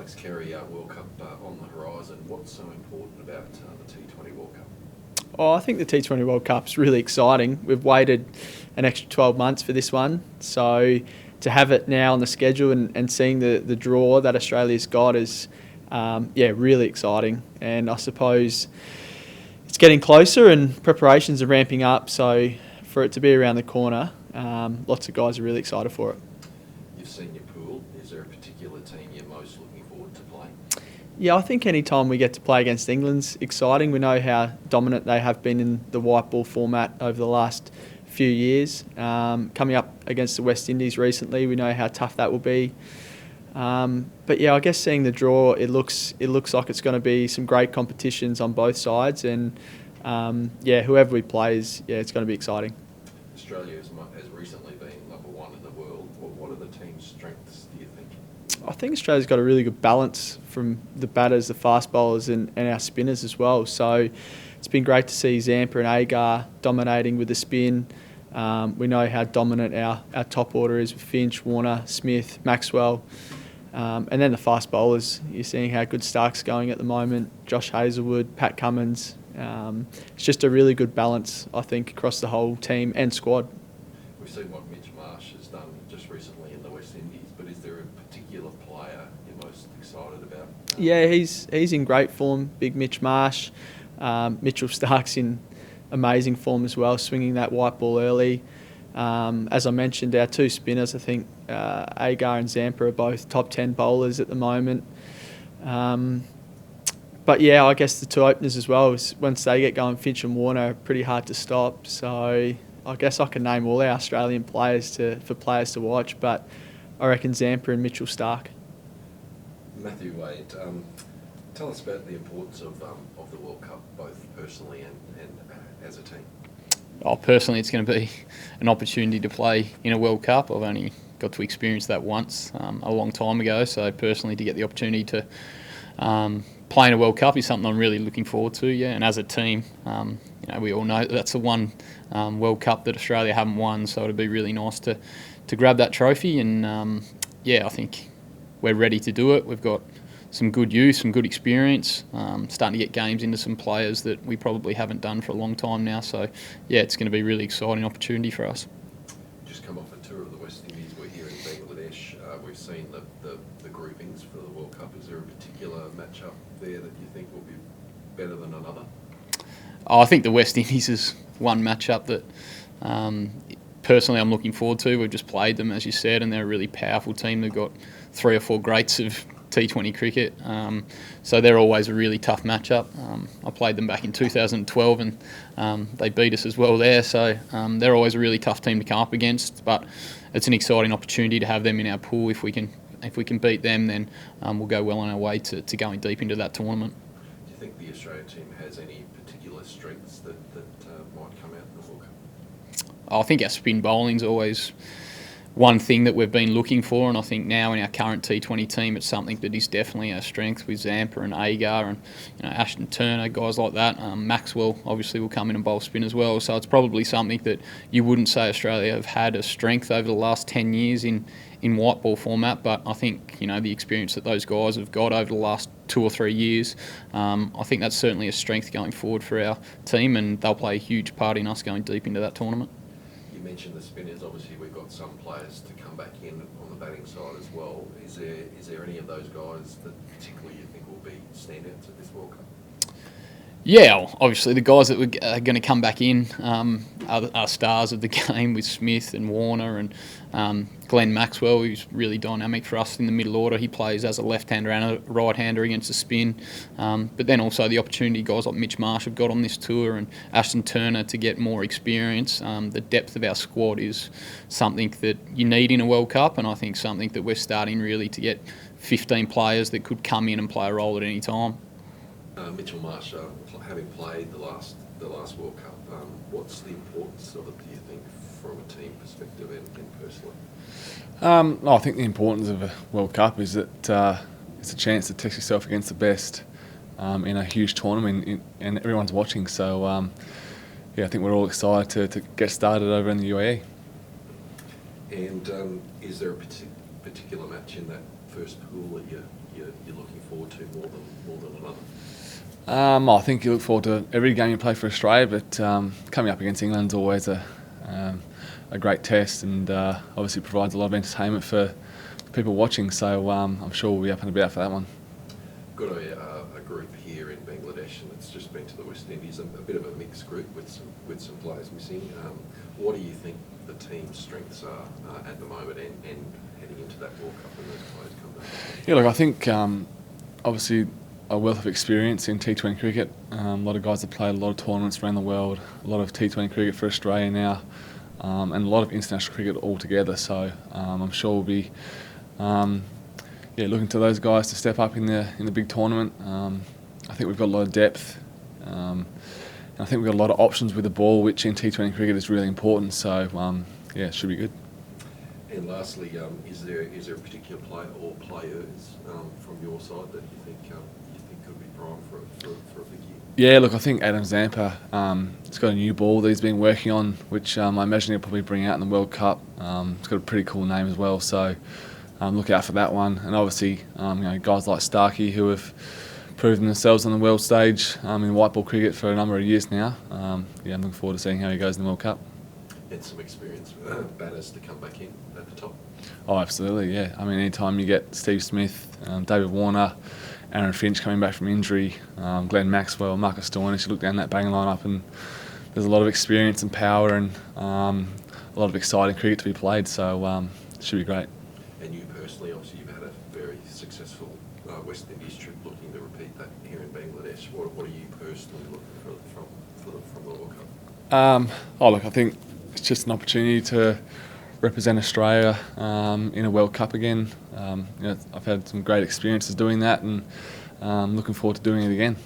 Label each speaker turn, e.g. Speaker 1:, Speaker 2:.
Speaker 1: Alex Carey World Cup on the horizon. What's so important about the T20 World Cup?
Speaker 2: Oh, I think the T20 World Cup's really exciting. We've waited an extra 12 months for this one, so to have it now on the schedule and seeing the draw that Australia's got is, really exciting. And I suppose it's getting closer and preparations are ramping up, so for it to be around the corner, lots of guys are really excited for it.
Speaker 1: You've seen your pool. Is there a particular team you're most looking forward to playing?
Speaker 2: Yeah, I think any time we get to play against England's exciting. We know how dominant they have been in the white ball format over the last few years. Coming up against the West Indies recently, we know how tough that will be. But yeah, I guess seeing the draw, it looks like it's going to be some great competitions on both sides, and whoever we play it's going to be exciting.
Speaker 1: Australia has recently been number one in the world. What are the team's strengths, do you think?
Speaker 2: I think Australia's got a really good balance from the batters, the fast bowlers and our spinners as well. So it's been great to see Zampa and Agar dominating with the spin. We know how dominant our top order is with Finch, Warner, Smith, Maxwell. And then the fast bowlers, you're seeing how good Stark's going at the moment. Josh Hazlewood, Pat Cummins. It's just a really good balance, I think, across the whole team and squad.
Speaker 1: We've seen what Mitch Marsh has done just recently in the West Indies, but is there a particular player you're most excited about?
Speaker 2: Yeah, he's in great form, big Mitch Marsh. Mitchell Stark's in amazing form as well, swinging that white ball early. As I mentioned, our two spinners, I think Agar and Zampa are both top 10 bowlers at the moment. But yeah, I guess the two openers as well, once they get going, Finch and Warner are pretty hard to stop. So I guess I can name all our Australian players for players to watch, but I reckon Zampa and Mitchell Stark.
Speaker 1: Matthew Wade, tell us about the importance of the World Cup, both personally and as a team.
Speaker 3: Personally, it's going to be an opportunity to play in a World Cup. I've only got to experience that once a long time ago, so personally to get the opportunity to play in a World Cup is something I'm really looking forward to. Yeah, and as a team, we all know that's the one World Cup that Australia haven't won, so it'd be really nice to grab that trophy. And I think we're ready to do it. We've got some good youth, some good experience, starting to get games into some players that we probably haven't done for a long time now. So, yeah, it's going to be a really exciting opportunity for us.
Speaker 1: Just come off a tour of the West Indies. We're here in Bangladesh. We've seen the groupings for the World Cup. Is there a particular matchup there that you think will be better than another?
Speaker 3: I think the West Indies is one matchup that personally I'm looking forward to. We've just played them, as you said, and they're a really powerful team. They've got 3 or 4 greats of T20 cricket, so they're always a really tough matchup. I played them back in 2012 and they beat us as well there, so they're always a really tough team to come up against, but it's an exciting opportunity to have them in our pool. If we can beat them, then we'll go well on our way to going deep into that tournament.
Speaker 1: Do you think the Australian team has any particular strengths that might come out in the World Cup?
Speaker 3: I think our spin bowling's always one thing that we've been looking for, and I think now in our current T20 team it's something that is definitely our strength with Zampa and Agar and Ashton Turner, guys like that. Maxwell obviously will come in and bowl spin as well, so it's probably something that you wouldn't say Australia have had a strength over the last 10 years in white ball format, but I think the experience that those guys have got over the last 2 or 3 years, I think that's certainly a strength going forward for our team, and they'll play a huge part in us going deep into that tournament.
Speaker 1: You mentioned the spinners. Obviously, we've got some players to come back in on the batting side as well. Is there any of those guys that particularly you think will be standouts at this World Cup?
Speaker 3: Yeah, obviously the guys that are going to come back in are stars of the game with Smith and Warner and Glenn Maxwell, who's really dynamic for us in the middle order. He plays as a left-hander and a right-hander against the spin. But then also the opportunity guys like Mitch Marsh have got on this tour and Ashton Turner to get more experience. The depth of our squad is something that you need in a World Cup, and I think something that we're starting really to get 15 players that could come in and play a role at any time.
Speaker 1: Mitchell Marsh, having played the last World Cup, what's the importance of it, do you think, from a team perspective and personally?
Speaker 4: I think the importance of a World Cup is that it's a chance to test yourself against the best in a huge tournament and everyone's watching. So, I think we're all excited to get started over in the UAE.
Speaker 1: And is there a particular match in that first pool that you're looking more than another?
Speaker 4: I think you look forward to every game you play for Australia, but coming up against England is always a great test, and obviously provides a lot of entertainment for people watching. So I'm sure we'll be up and about for that one.
Speaker 1: Got a group here in Bangladesh, and it's just been to the West Indies. A bit of a mixed group with some players missing. What do you think the team's strengths are at the moment, and heading into that World Cup when those players come back?
Speaker 4: Yeah, look, I think obviously a wealth of experience in T20 cricket. A lot of guys have played a lot of tournaments around the world, a lot of T20 cricket for Australia now, and a lot of international cricket altogether. So I'm sure we'll be looking to those guys to step up in the big tournament. I think we've got a lot of depth, and I think we've got a lot of options with the ball, which in T20 cricket is really important. So it should be good.
Speaker 1: And lastly, is there a particular player or players from your side that you think could be primed for a big year?
Speaker 4: Yeah, look, I think Adam Zampa has got a new ball that he's been working on, which I imagine he'll probably bring out in the World Cup. It's got a pretty cool name as well, so look out for that one. And obviously, guys like Starkey, who have proven themselves on the world stage in white ball cricket for a number of years now. I'm looking forward to seeing how he goes in the World Cup.
Speaker 1: And some experienced batters to come back in at the top.
Speaker 4: Oh, absolutely, yeah. I mean, anytime you get Steve Smith, David Warner, Aaron Finch coming back from injury, Glenn Maxwell, Marcus Stoinis, you look down that batting line-up and there's a lot of experience and power and a lot of exciting cricket to be played, so it should be great.
Speaker 1: And you personally, obviously, you've had a very successful West Indies trip, looking to repeat that here in Bangladesh. What are you personally looking for from the World Cup?
Speaker 4: Look, I think it's just an opportunity to represent Australia in a World Cup again. I've had some great experiences doing that, and looking forward to doing it again.